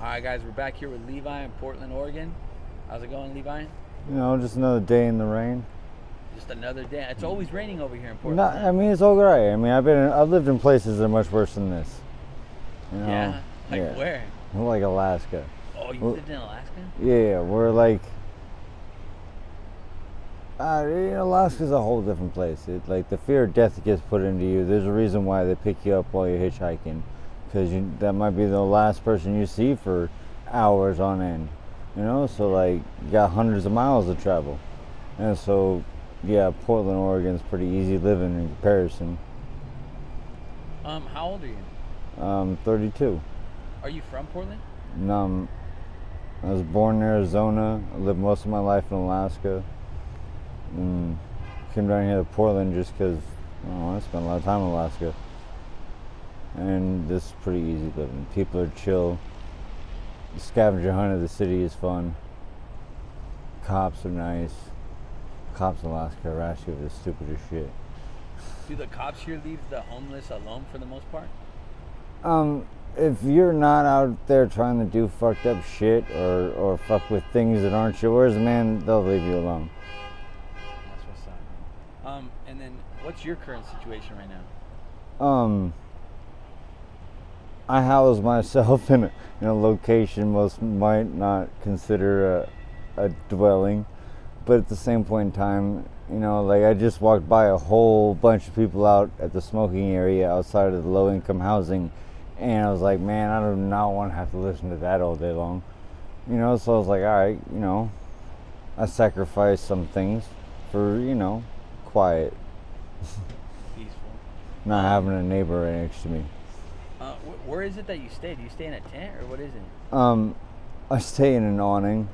All right, guys, we're back here with Levi in Portland, Oregon. How's it going, Levi? Just another day in the rain. Just another day. It's always raining over here in Portland. Not, I mean, it's all right. I mean, I've lived in places that are much worse than this. Yeah? Like where? Like Alaska. Oh, you lived in Alaska? Yeah, we're like, Alaska's a whole different place. Like the fear of death gets put into you. There's a reason why they pick you up while you're hitchhiking, because that might be the last person you see for hours on end. So like you got hundreds of miles to travel, and so yeah, Portland, Oregon's pretty easy living in comparison. How old are you? 32. Are you from Portland? No, I was born in Arizona. I lived most of my life in Alaska. And came down here to Portland just because I spent a lot of time in Alaska. And this is pretty easy living. People are chill. The scavenger hunt of the city is fun. Cops are nice. Cops in Alaska are actually the stupidest shit. Do the cops here leave the homeless alone for the most part? If you're not out there trying to do fucked up shit or fuck with things that aren't yours, man, they'll leave you alone. That's what's up. And then what's your current situation right now? I house myself in a location most might not consider a dwelling, but at the same point in time, like I just walked by a whole bunch of people out at the smoking area outside of the low-income housing, and I was like, man, I do not want to have to listen to that all day long. So I was like, all right, I sacrificed some things for, quiet. Peaceful. Not having a neighbor right next to me. Where is it that you stay? Do you stay in a tent or what is it? I stay in an awning,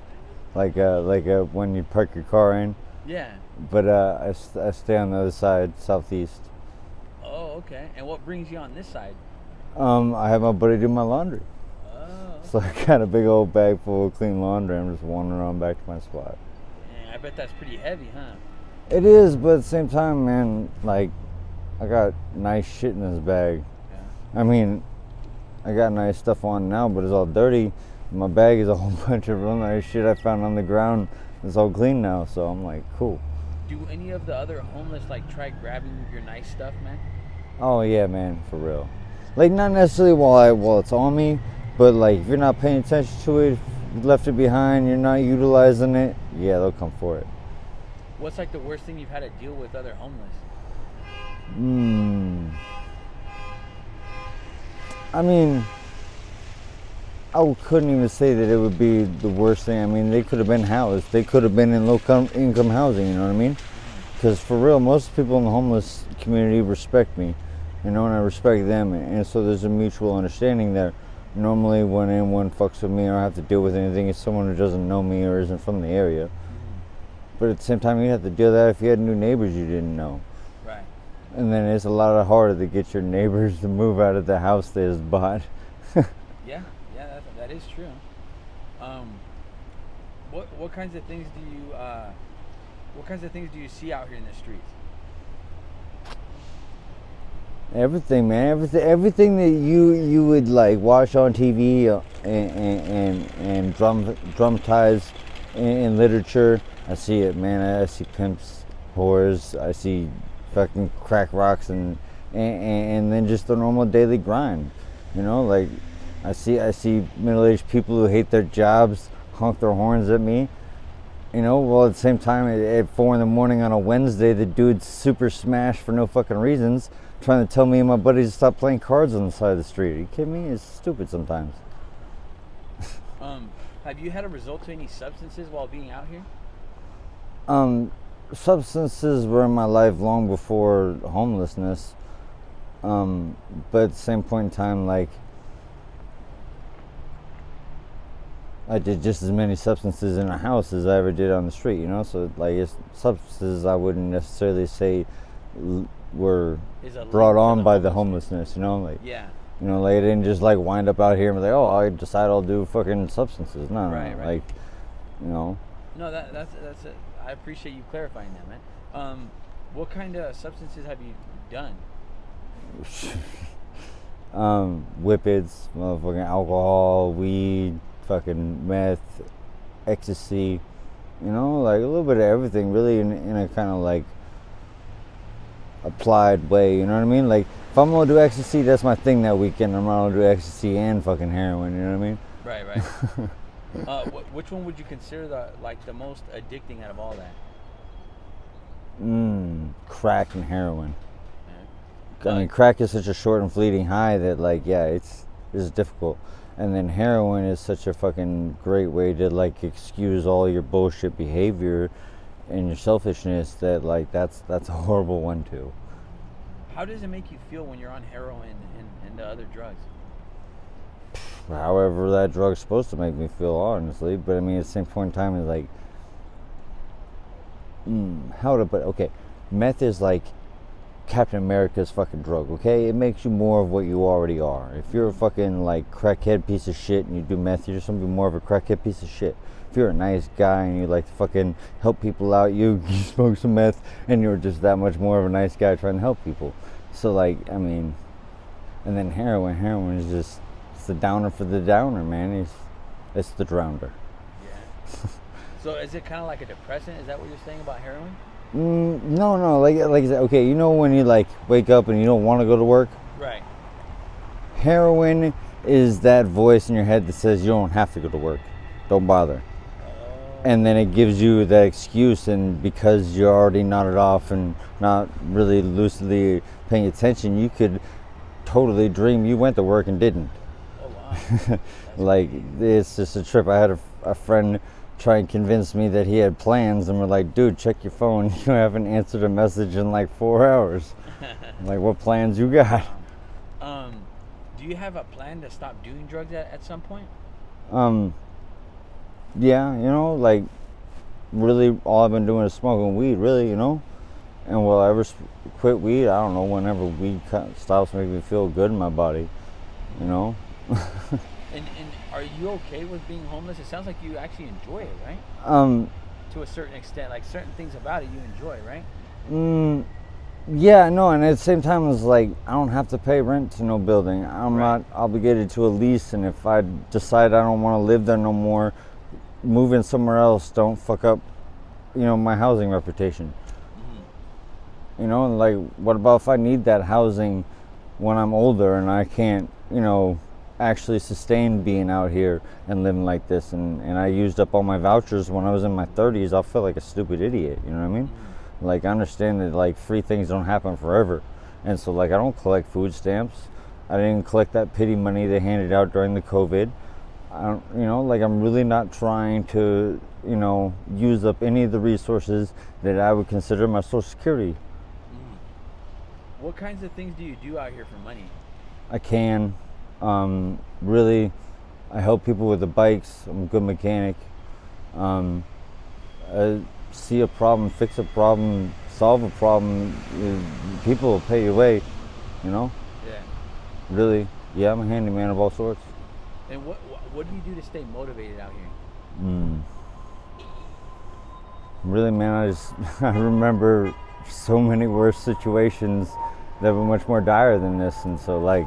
like when you park your car in. Yeah. But I stay on the other side, southeast. Oh, okay. And what brings you on this side? I have my buddy do my laundry. Oh. So I got a big old bag full of clean laundry. I'm just wandering around back to my spot. Yeah, I bet that's pretty heavy, huh? It is, but at the same time, man, like, I got nice shit in this bag. Yeah. I mean, I got nice stuff on now, but it's all dirty. My bag is a whole bunch of real nice shit I found on the ground. It's all clean now, so I'm like, cool. Do any of the other homeless try grabbing your nice stuff, man? Oh yeah, man, for real. Like, not necessarily while it's on me, but like if you're not paying attention to it, if you left it behind, you're not utilizing it, yeah, they'll come for it. What's the worst thing you've had to deal with other homeless? I mean, I couldn't even say that it would be the worst thing. I mean, they could have been housed. They could have been in low-income housing, you know what I mean? Because for real, most people in the homeless community respect me, and I respect them. And so there's a mutual understanding there. Normally, when anyone fucks with me or I have to deal with anything, it's someone who doesn't know me or isn't from the area. But at the same time, you have to deal with that if you had new neighbors you didn't know. Right. And then it's a lot harder to get your neighbors to move out of the house they just bought. Yeah, that is true. What kinds of things do you see out here in the streets? Everything, man. Everything that you would like watch on TV and dramatize in literature. I see it, man. I see pimps, whores. I see fucking crack rocks and then just the normal daily grind. Like I see middle-aged people who hate their jobs honk their horns at me. Well, at the same time, at 4 a.m. on a Wednesday, the dude's super smashed for no fucking reasons, trying to tell me and my buddies to stop playing cards on the side of the street. Are you kidding me? It's stupid sometimes. Have you had a resort to any substances while being out here? Substances were in my life long before homelessness. But at the same point in time, like, I did just as many substances in a house as I ever did on the street, So, like, it's substances I wouldn't necessarily say were brought on by the homelessness, Like, yeah. Like, I didn't just, like, wind up out here and be like, oh, I decide I'll do fucking substances. No, right. Like, No, that's it. I appreciate you clarifying that, man. What kind of substances have you done? Whippets, motherfucking alcohol, weed, fucking meth, ecstasy, you know, like a little bit of everything, really, in a kind of like applied way, you know what I mean? Like, if I'm gonna do ecstasy, that's my thing that weekend. I'm gonna do ecstasy and fucking heroin, you know what I mean? Right. Which one would you consider the most addicting out of all that? Crack and heroin. Yeah. I mean, crack is such a short and fleeting high that, like, yeah, it's difficult. And then heroin is such a fucking great way to, like, excuse all your bullshit behavior and your selfishness that, like, that's a horrible one too. How does it make you feel when you're on heroin and the other drugs? However that drug's supposed to make me feel, honestly. But I mean, at the same point in time, it's like, okay, meth is like Captain America's fucking drug, okay? It makes you more of what you already are. If you're a fucking, like, crackhead piece of shit and you do meth, you're just gonna be more of a crackhead piece of shit. If you're a nice guy and you like to fucking help people out, you smoke some meth and you're just that much more of a nice guy trying to help people. So, like, I mean, and then heroin is just, it's the downer for the downer, man. It's the drowner. Yeah. So is it kind of like a depressant? Is that what you're saying about heroin? No. Like I said, okay, you know when you, like, wake up and you don't want to go to work? Right. Heroin is that voice in your head that says you don't have to go to work. Don't bother. And then it gives you that excuse, and because you're already nodded off and not really lucidly paying attention, you could totally dream you went to work and didn't. Oh, wow. Like, it's just a trip. I had a friend try and convince me that he had plans, and we're like, dude, check your phone. You haven't answered a message in like 4 hours. I'm like, what plans you got? Do you have a plan to stop doing drugs at some point? Yeah, you know, like, really all I've been doing is smoking weed, really, you know. And will I ever quit weed? I don't know. Whenever weed stops making me feel good in my body, you know. And are you okay with being homeless? It sounds like you actually enjoy it, right? To a certain extent, like certain things about it you enjoy, right? Yeah, no, and at the same time, it's like, I don't have to pay rent to no building. I'm Right. not obligated to a lease, and if I decide I don't want to live there no more, moving somewhere else don't fuck up, you know, my housing reputation. You know, and like, what about if I need that housing when I'm older and I can't, you know, actually sustain being out here and living like this, and I used up all my vouchers when I was in my 30s, I'll feel like a stupid idiot, you know what I mean? Like, I understand that, like, free things don't happen forever, and so, like, I don't collect food stamps. I didn't collect that pity money they handed out during the COVID. I don't, you know, like, I'm really not trying to, you know, use up any of the resources that I would consider my Social Security. What kinds of things do you do out here for money? I can. Really, I help people with the bikes. I'm a good mechanic. I see a problem, fix a problem, solve a problem. People will pay your way, you know? Yeah. Really, yeah, I'm a handyman of all sorts. And what do you do to stay motivated out here? Really, man, I remember so many worse situations that were much more dire than this, and so, like,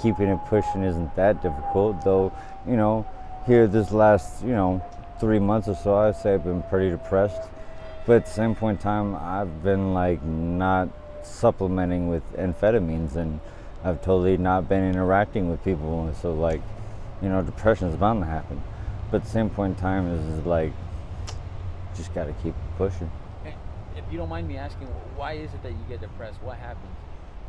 keeping it pushing isn't that difficult, though. You know, here this last, you know, 3 months or so, I'd say I've been pretty depressed, but at the same point in time, I've been, like, not supplementing with amphetamines, and I've totally not been interacting with people, and so, like, you know, depression is bound to happen, but at the same point in time, is like, just gotta keep pushing. If you don't mind me asking, why is it that you get depressed? What happens?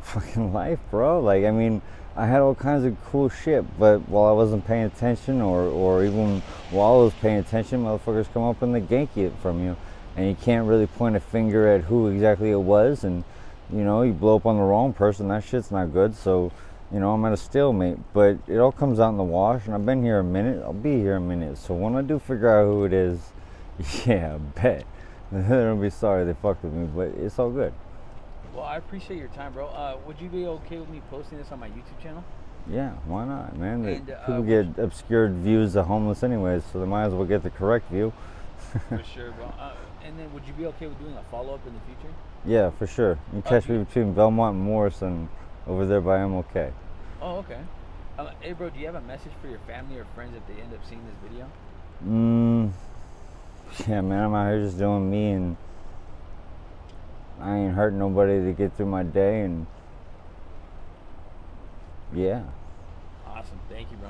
Fucking life, bro. Like, I mean, I had all kinds of cool shit, but while I wasn't paying attention, or even while I was paying attention, motherfuckers come up and they gank it from you, and you can't really point a finger at who exactly it was, and, you know, you blow up on the wrong person, that shit's not good. So, you know, I'm at a stalemate, but it all comes out in the wash, and I've been here a minute, I'll be here a minute, so when I do figure out who it is, yeah, I bet they'll be sorry they fucked with me, but it's all good. Well, I appreciate your time, bro. Would you be okay with me posting this on my YouTube channel? Yeah, why not, man? And, people get obscured views of homeless anyways, so they might as well get the correct view. For sure, bro. And then would you be okay with doing a follow-up in the future? Yeah, for sure. You can catch me between Belmont and Morrison over there by MLK. Oh, okay. Hey, bro, do you have a message for your family or friends if they end up seeing this video? Yeah, man, I'm out here just doing me, and I ain't hurting nobody to get through my day, and yeah. Awesome. Thank you, bro.